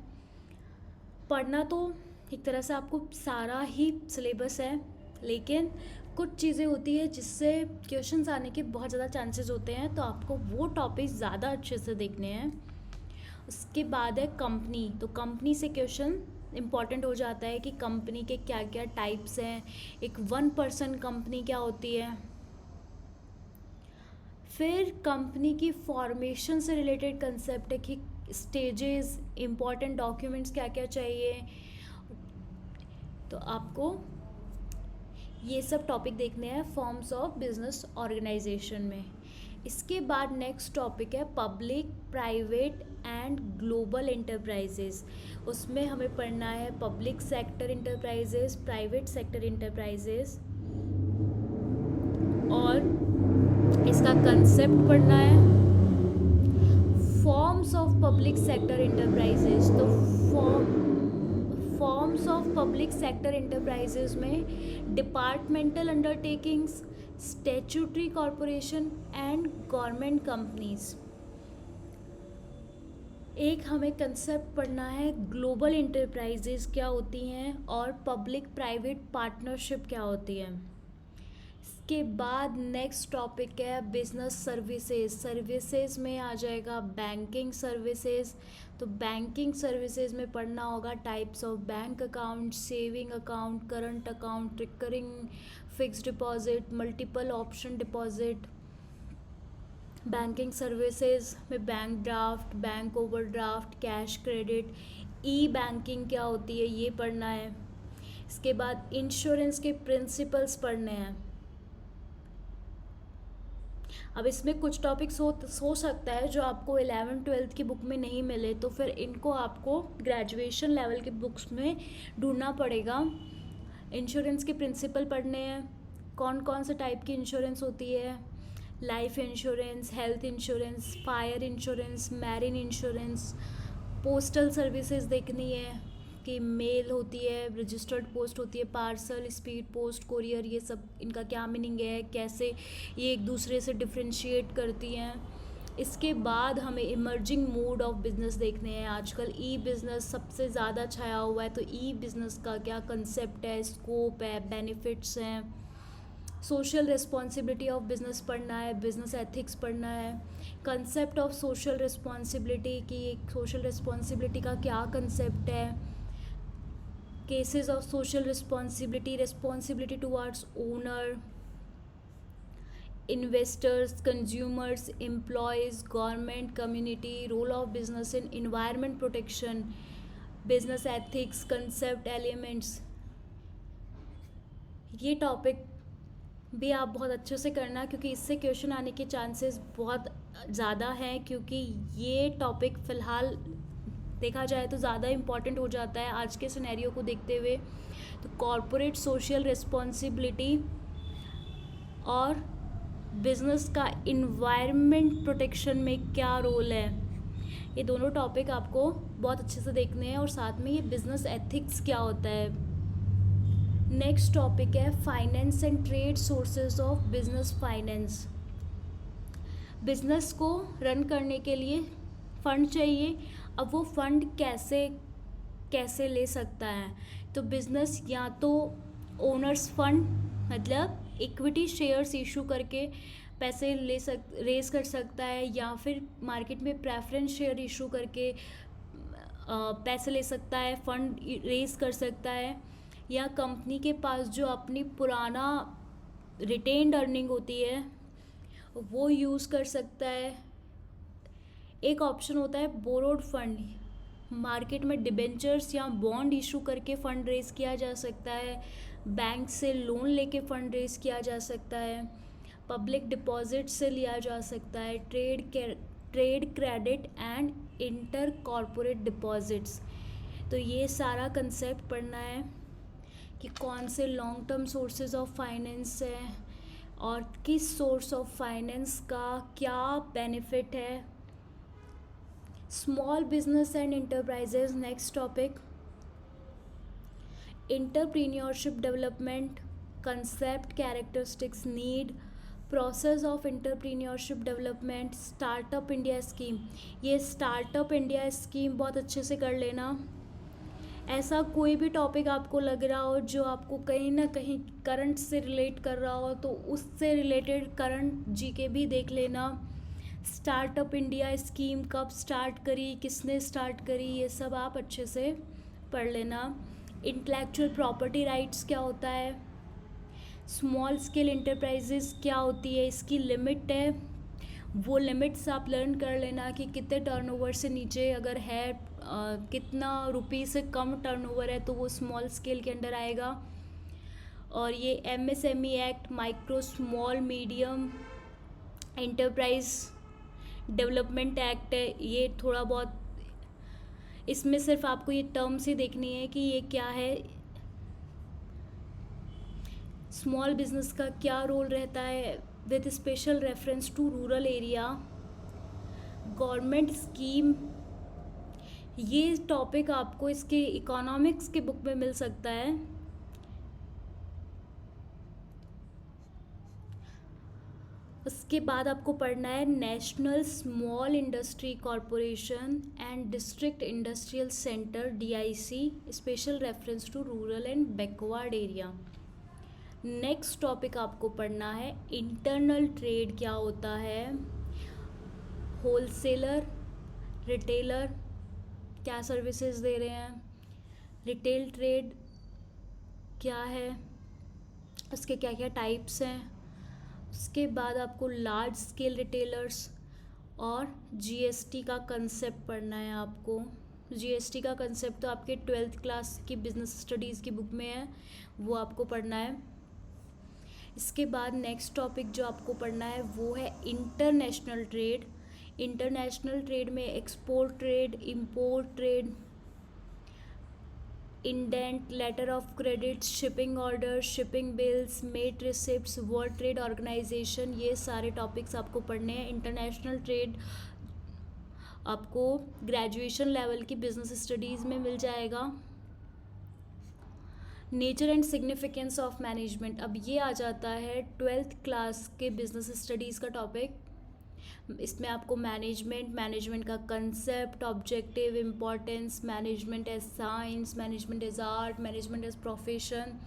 पढ़ना तो एक तरह से आपको सारा ही सिलेबस है, लेकिन कुछ चीज़ें होती है जिससे क्वेश्चंस आने के बहुत ज़्यादा चांसेस होते हैं, तो आपको वो टॉपिक ज़्यादा अच्छे से देखने हैं। उसके बाद है कंपनी, तो कंपनी से क्वेश्चन इम्पॉर्टेंट हो जाता है कि कंपनी के क्या क्या टाइप्स हैं, एक 1% कंपनी क्या होती है। फिर कंपनी की फॉर्मेशन से रिलेटेड कंसेप्ट है कि स्टेजेस, इम्पॉर्टेंट डॉक्यूमेंट्स क्या क्या चाहिए, तो आपको ये सब टॉपिक देखने हैं फॉर्म्स ऑफ बिजनेस ऑर्गेनाइजेशन में। इसके बाद नेक्स्ट टॉपिक है public, private and global enterprises. उसमें हमें पढ़ना है public sector enterprises, private sector enterprises, और इसका कंसेप्ट पढ़ना है। Forms of public sector enterprises, तो forms of public sector enterprises में departmental undertakings, statutory corporation and government companies. एक हमें कंसेप्ट पढ़ना है ग्लोबल इंटरप्राइजेस क्या होती हैं और पब्लिक प्राइवेट पार्टनरशिप क्या होती है। इसके बाद नेक्स्ट टॉपिक है बिजनेस सर्विसेज। सर्विसेज में आ जाएगा बैंकिंग सर्विसेज, तो बैंकिंग सर्विसेज में पढ़ना होगा types of bank account, saving account, current account, recurring fixed deposit, multiple option deposit. Banking services में bank draft, bank overdraft, cash credit, e banking क्या होती है ये पढ़ना है। इसके बाद इंश्योरेंस के प्रिंसिपल्स पढ़ने हैं। अब इसमें कुछ टॉपिक्स हो सकता है जो आपको 11th-12th की बुक में नहीं मिले, तो फिर इनको आपको ग्रेजुएशन लेवल के बुक्स में ढूंढना पड़ेगा। इंश्योरेंस के प्रिंसिपल पढ़ने हैं, कौन कौन से टाइप की इंश्योरेंस होती है, life insurance, health insurance, fire insurance, marine insurance. Postal services देखनी है कि मेल होती है, रजिस्टर्ड पोस्ट होती है, पार्सल, स्पीड पोस्ट, कोरियर, ये सब इनका क्या मीनिंग है, कैसे ये एक दूसरे से डिफ्रेंशिएट करती हैं। इसके बाद हमें इमर्जिंग मोड ऑफ बिज़नेस देखने हैं। आजकल ई बिज़नेस सबसे ज़्यादा छाया हुआ है, तो ई बिज़नेस का क्या कंसेप्ट है, स्कोप है, बेनिफिट्स हैं। सोशल रिस्पॉन्सिबिलिटी ऑफ बिज़नेस पढ़ना है, बिज़नेस एथिक्स पढ़ना है। कंसेप्ट ऑफ सोशल रिस्पॉन्सिबिलिटी की सोशल रिस्पॉन्सिबिलिटी का क्या कंसेप्ट है। cases of social responsibility, responsibility towards owner, investors, consumers, employees, government, community, role of business in environment protection, business ethics, concept elements. ये topic भी आप बहुत अच्छे से करना, क्योंकि इससे क्वेश्चन आने के चांसेस बहुत ज़्यादा हैं, क्योंकि ये टॉपिक फ़िलहाल देखा जाए तो ज़्यादा इम्पॉर्टेंट हो जाता है आज के सिनेरियो को देखते हुए। तो कॉरपोरेट सोशल रिस्पॉन्सिबिलिटी और बिजनेस का इन्वायरमेंट प्रोटेक्शन में क्या रोल है, ये दोनों टॉपिक आपको बहुत अच्छे से देखने हैं। और साथ में ये बिजनेस एथिक्स क्या होता है। नेक्स्ट टॉपिक है finance and trade sources of business finance. Business को रन करने के लिए फंड चाहिए। अब वो फंड कैसे ले सकता है, तो बिजनेस या तो ओनर्स फंड मतलब इक्विटी शेयर्स इशू करके पैसे रेज कर सकता है, या फिर मार्केट में प्रेफरेंस शेयर इशू करके पैसे ले सकता है, फंड रेज कर सकता है, या कंपनी के पास जो अपनी पुराना रिटेन्ड अर्निंग होती है वो यूज़ कर सकता है। एक ऑप्शन होता है बोरोड फंड, मार्केट में डिबेंचर्स या बॉन्ड इशू करके फ़ंड रेज किया जा सकता है, बैंक से लोन लेके फ़ंड रेज किया जा सकता है, पब्लिक डिपॉजिट से लिया जा सकता है, trade credit and inter corporate deposits. तो ये सारा कंसेप्ट पढ़ना है कि कौन से long term sources of finance है और किस सोर्स ऑफ फाइनेंस का क्या बेनिफिट है। Small business and enterprises, next topic. Entrepreneurship development, concept, characteristics, need, process of entrepreneurship development, startup India scheme. ये स्टार्टअप इंडिया स्कीम बहुत अच्छे से कर लेना। ऐसा कोई भी टॉपिक आपको लग रहा हो जो आपको कहीं ना कहीं करंट से रिलेट कर रहा हो, तो उससे रिलेटेड करंट जीके भी देख लेना। स्टार्टअप इंडिया स्कीम कब स्टार्ट करी, किसने स्टार्ट करी, ये सब आप अच्छे से पढ़ लेना। इंटेलेक्चुअल प्रॉपर्टी राइट्स क्या होता है, स्मॉल स्केल इंटरप्राइजेस क्या होती है, इसकी लिमिट है, वो लिमिट्स आप लर्न कर लेना कि कितने टर्नओवर से नीचे अगर है, कितना रुपये से कम टर्नओवर है तो वो स्मॉल स्केल के अंडर आएगा। और ये MSME act, micro small medium enterprise development act है। ये थोड़ा बहुत, इसमें सिर्फ आपको ये टर्म्स ही देखनी है कि ये क्या है, स्मॉल बिजनेस का क्या रोल रहता है with special reference to rural area. Government scheme, ये टॉपिक आपको इसके इकोनॉमिक्स के बुक में मिल सकता है। उसके बाद आपको पढ़ना है national small industry corporation and district industrial centre DIC, special reference to rural and backward area. Next topic आपको पढ़ना है इंटरनल ट्रेड क्या होता है, होलसेलर, रिटेलर क्या सर्विसेज दे रहे हैं, रिटेल ट्रेड क्या है, उसके क्या क्या टाइप्स हैं। उसके बाद आपको लार्ज स्केल रिटेलर्स और जीएसटी का कंसेप्ट पढ़ना है आपको। जीएसटी का कंसेप्ट तो आपके 12th क्लास की बिजनेस स्टडीज़ की बुक में है, वो आपको पढ़ना है। इसके बाद नेक्स्ट टॉपिक जो आपको पढ़ना है वो है इंटरनेशनल ट्रेड। इंटरनेशनल ट्रेड में export trade, import trade, indent, letter of credit, shipping order, shipping bills, mate receipts, world trade organisation, ये सारे टॉपिक्स आपको पढ़ने हैं। इंटरनेशनल ट्रेड आपको ग्रेजुएशन लेवल की बिजनेस स्टडीज़ में मिल जाएगा। Nature and significance of management, अब ये आ जाता है 12th क्लास के बिजनेस स्टडीज़ का टॉपिक। इसमें आपको मैनेजमेंट का concept, objective, importance, management as science, management as art, management as profession,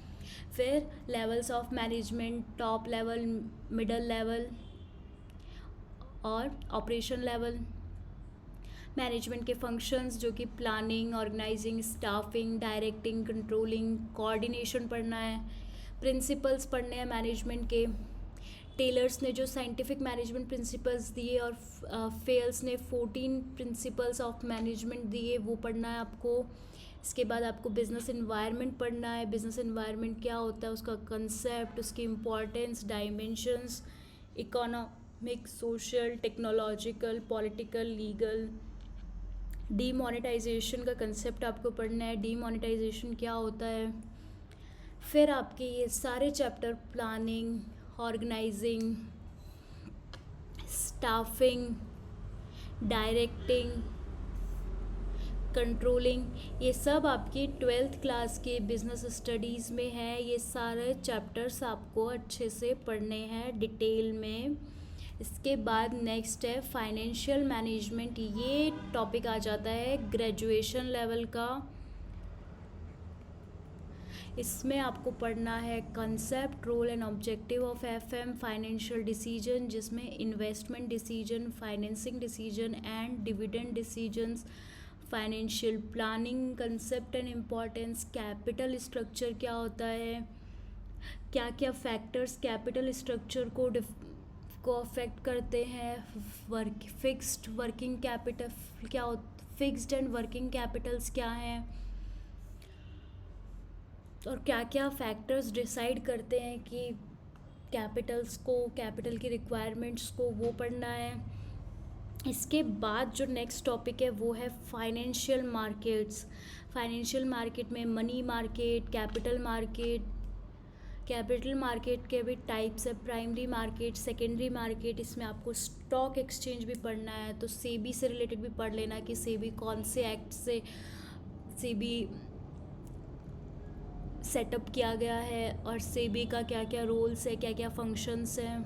फिर levels of management, top level, middle level और ऑपरेशन लेवल। मैनेजमेंट के फंक्शंस जो कि planning, organising, staffing, directing, controlling, coordination पढ़ना है। प्रिंसिपल्स पढ़ने हैं मैनेजमेंट के। टेलर्स ने जो साइंटिफिक मैनेजमेंट प्रिंसिपल्स दिए और फेल्स ने 14 प्रिंसिपल्स ऑफ मैनेजमेंट दिए, वो पढ़ना है आपको। इसके बाद आपको बिजनेस एनवायरनमेंट पढ़ना है। बिजनेस एनवायरनमेंट क्या होता है, उसका कंसेप्ट, उसकी importance, dimensions, economic, social, technological, political, legal. Demonetisation का कंसेप्ट आपको पढ़ना है, डीमोनेटाइजेशन क्या होता है। फिर आपके ये सारे chapter planning, organising, staffing, directing, controlling, ये सब आपकी 12th क्लास के बिजनेस स्टडीज़ में है। ये सारे चैप्टर्स आपको अच्छे से पढ़ने हैं डिटेल में। इसके बाद नेक्स्ट है फाइनेंशियल मैनेजमेंट। ये टॉपिक आ जाता है ग्रेजुएशन लेवल का। इसमें आपको पढ़ना है concept, role and objective of FM, financial decision, जिसमें investment decision, financing decision and dividend decisions, financial planning, concept and importance, capital structure क्या होता है, क्या क्या फैक्टर्स कैपिटल स्ट्रक्चर को अफेक्ट करते हैं, फिक्स्ड वर्किंग कैपिटल क्या फिक्स्ड एंड वर्किंग कैपिटल्स क्या हैं, और क्या क्या फैक्टर्स डिसाइड करते हैं कि कैपिटल की रिक्वायरमेंट्स को, वो पढ़ना है। इसके बाद जो नेक्स्ट टॉपिक है वो है फाइनेंशियल मार्केट्स। फाइनेंशियल मार्केट में मनी मार्केट, कैपिटल मार्केट के भी टाइप्स है, प्राइमरी मार्केट, सेकेंडरी मार्केट। इसमें आपको स्टॉक एक्सचेंज भी पढ़ना है, तो सेबी से रिलेटेड भी पढ़ लेना कि सेबी कौन से एक्ट से सेबी सेटअप किया गया है और सेबी का क्या क्या रोल्स है, क्या क्या फंक्शंस हैं।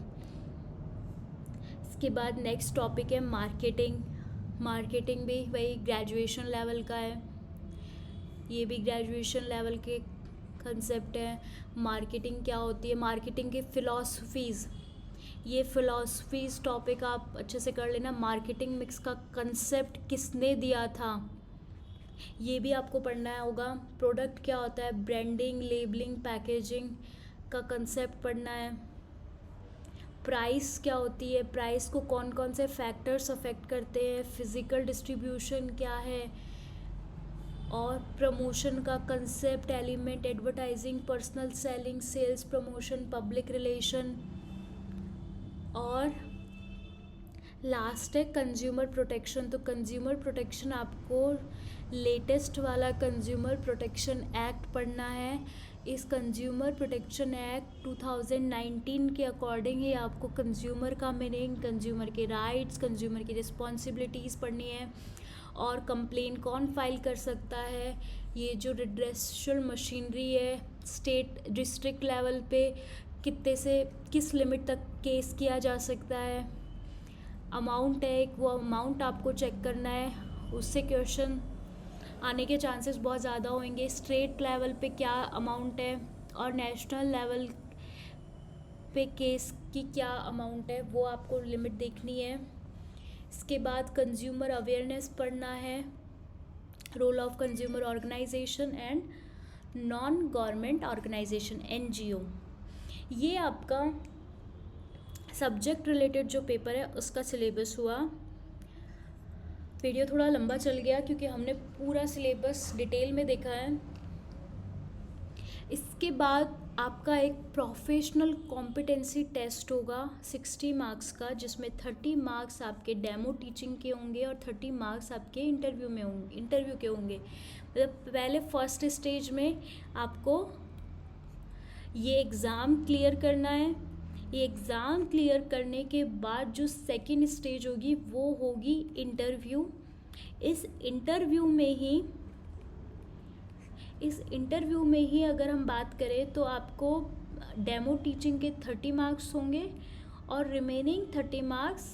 इसके बाद नेक्स्ट टॉपिक है मार्केटिंग। मार्केटिंग भी वही ग्रेजुएशन लेवल का है, ये भी ग्रेजुएशन लेवल के कंसेप्ट है। मार्केटिंग क्या होती है, मार्केटिंग की फ़िलॉसफीज़, ये फ़िलॉसफीज़ टॉपिक आप अच्छे से कर लेना। मार्केटिंग मिक्स का कंसेप्ट किसने दिया था, ये भी आपको पढ़ना होगा। प्रोडक्ट क्या होता है, ब्रांडिंग, लेबलिंग, पैकेजिंग का कंसेप्ट पढ़ना है। प्राइस क्या होती है, प्राइस को कौन कौन से फैक्टर्स अफेक्ट करते हैं, फिज़िकल डिस्ट्रीब्यूशन क्या है, और प्रमोशन का concept, element, advertising, personal selling, sales promotion, public relation, और लास्ट है कंज्यूमर प्रोटेक्शन। तो कंज्यूमर प्रोटेक्शन आपको लेटेस्ट वाला कंज्यूमर प्रोटेक्शन एक्ट पढ़ना है। इस कंज्यूमर प्रोटेक्शन एक्ट 2019 के अकॉर्डिंग ही आपको कंज्यूमर का मीनिंग, कंज्यूमर के राइट्स, कंज्यूमर की रिस्पॉन्सिबिलिटीज़ पढ़नी है, और कंप्लेन कौन फाइल कर सकता है, ये जो रिड्रेसल मशीनरी है स्टेट डिस्ट्रिक्ट लेवल पे कितने से किस लिमिट तक केस किया जा सकता है, अमाउंट है एक, वो अमाउंट आपको चेक करना है, उससे क्वेश्चन आने के चांसेस बहुत ज़्यादा होंगे। स्टेट लेवल पे क्या अमाउंट है और नेशनल लेवल पे केस की क्या अमाउंट है, वो आपको लिमिट देखनी है। इसके बाद कंज्यूमर अवेयरनेस पढ़ना है, role of consumer organisation and non government organisation NGO। ये आपका सब्जेक्ट रिलेटेड जो पेपर है उसका सिलेबस हुआ। वीडियो थोड़ा लंबा चल गया क्योंकि हमने पूरा सिलेबस डिटेल में देखा है। इसके बाद आपका एक प्रोफेशनल कॉम्पिटेंसी टेस्ट होगा 60 मार्क्स का, जिसमें 30 मार्क्स आपके डेमो टीचिंग के होंगे और 30 मार्क्स आपके इंटरव्यू के होंगे। मतलब पहले फर्स्ट स्टेज में आपको ये एग्ज़ाम क्लियर करना है। ये एग्ज़ाम क्लियर करने के बाद जो सेकंड स्टेज होगी वो होगी इंटरव्यू। इस इंटरव्यू में ही अगर हम बात करें तो आपको डेमो टीचिंग के 30 मार्क्स होंगे और रिमेनिंग 30 मार्क्स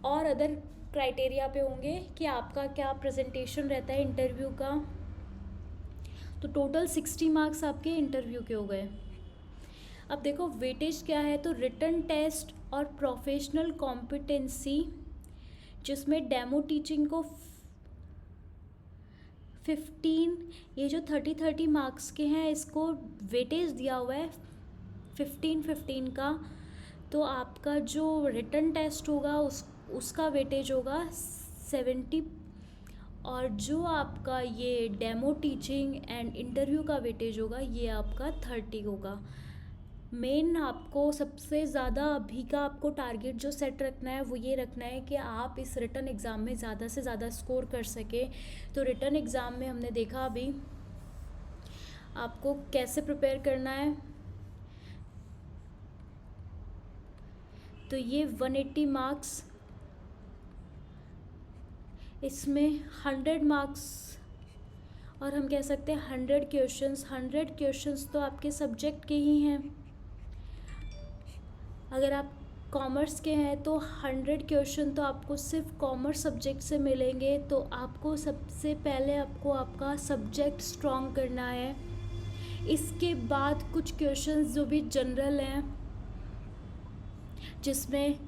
और अदर क्राइटेरिया पे होंगे कि आपका क्या प्रेजेंटेशन रहता है इंटरव्यू का। तो टोटल 60 मार्क्स आपके इंटरव्यू के हो गए। अब देखो वेटेज क्या है, तो रिटन टेस्ट और प्रोफेशनल कॉम्पिटेंसी जिसमें डेमो टीचिंग को 15, ये जो 30 मार्क्स के हैं इसको वेटेज दिया हुआ है 15 का। तो आपका जो रिटन टेस्ट होगा उसका वेटेज होगा 70, और जो आपका ये डेमो टीचिंग एंड इंटरव्यू का वेटेज होगा ये आपका 30 होगा। मेन आपको सबसे ज़्यादा अभी का आपको टारगेट जो सेट रखना है वो ये रखना है कि आप इस रिटन एग्ज़ाम में ज़्यादा से ज़्यादा स्कोर कर सके। तो रिटन एग्ज़ाम में हमने देखा अभी आपको कैसे प्रिपेयर करना है। तो ये 180 मार्क्स, इसमें 100 मार्क्स और हम कह सकते हैं 100 क्वेश्चंस तो आपके सब्जेक्ट के ही हैं। अगर आप कॉमर्स के हैं तो 100 क्वेश्चन तो आपको सिर्फ कॉमर्स सब्जेक्ट से मिलेंगे। तो आपको सबसे पहले आपका सब्जेक्ट स्ट्रॉन्ग करना है। इसके बाद कुछ क्वेश्चंस जो भी जनरल हैं, जिसमें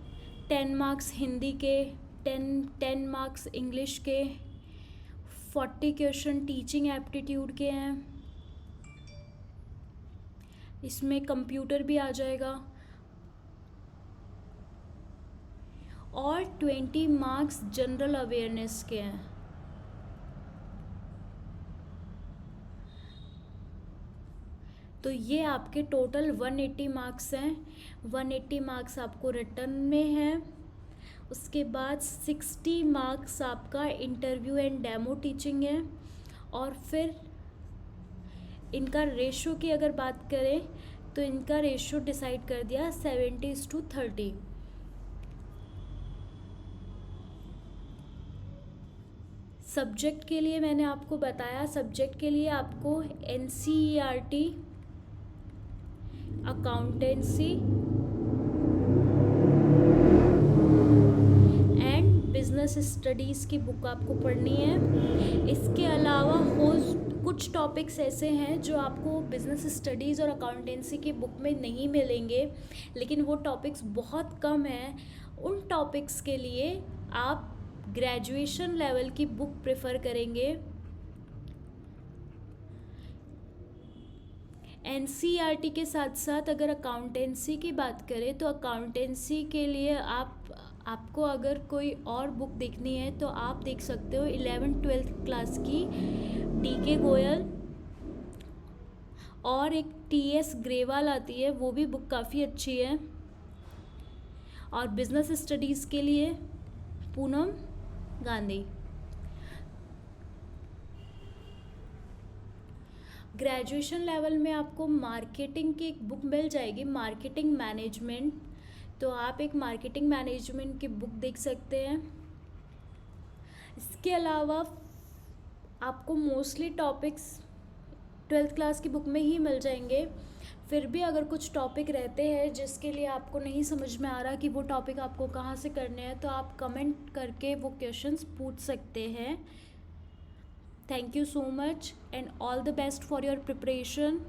10 मार्क्स हिंदी के, 10 मार्क्स इंग्लिश के, 40 क्वेश्चन टीचिंग एप्टीट्यूड के हैं। इसमें कंप्यूटर भी आ जाएगा, और 20 मार्क्स जनरल अवेयरनेस के हैं। तो ये आपके टोटल 180 मार्क्स हैं। 180 मार्क्स आपको रिटन में हैं। उसके बाद 60 मार्क्स आपका इंटरव्यू एंड डेमो टीचिंग है। और फिर इनका रेशो की अगर बात करें तो इनका रेशो डिसाइड कर दिया 70:30। सब्जेक्ट के लिए मैंने आपको बताया, सब्जेक्ट के लिए आपको NCERT, accountancy and business studies की बुक आपको पढ़नी है। इसके अलावा कुछ टॉपिक्स ऐसे हैं जो आपको बिजनेस स्टडीज़ और अकाउंटेंसी की बुक में नहीं मिलेंगे, लेकिन वो टॉपिक्स बहुत कम हैं। उन टॉपिक्स के लिए आप ग्रेजुएशन लेवल की बुक प्रेफर करेंगे। NCERT के साथ साथ अगर अकाउंटेंसी की बात करें तो अकाउंटेंसी के लिए आपको अगर कोई और बुक देखनी है तो आप देख सकते हो 11th-12th क्लास की DK गोयल और एक TS ग्रेवाल आती है, वो भी बुक काफ़ी अच्छी है। और बिजनेस स्टडीज़ के लिए पूनम गांधी। ग्रेजुएशन लेवल में आपको मार्केटिंग की एक बुक मिल जाएगी, मार्केटिंग मैनेजमेंट। तो आप एक मार्केटिंग मैनेजमेंट की बुक देख सकते हैं। इसके अलावा आपको मोस्टली टॉपिक्स 12th क्लास की बुक में ही मिल जाएंगे। फिर भी अगर कुछ टॉपिक रहते हैं जिसके लिए आपको नहीं समझ में आ रहा कि वो टॉपिक आपको कहाँ से करने हैं, तो आप कमेंट करके वो क्वेश्चंस पूछ सकते हैं। Thank you so much and all the best for your preparation.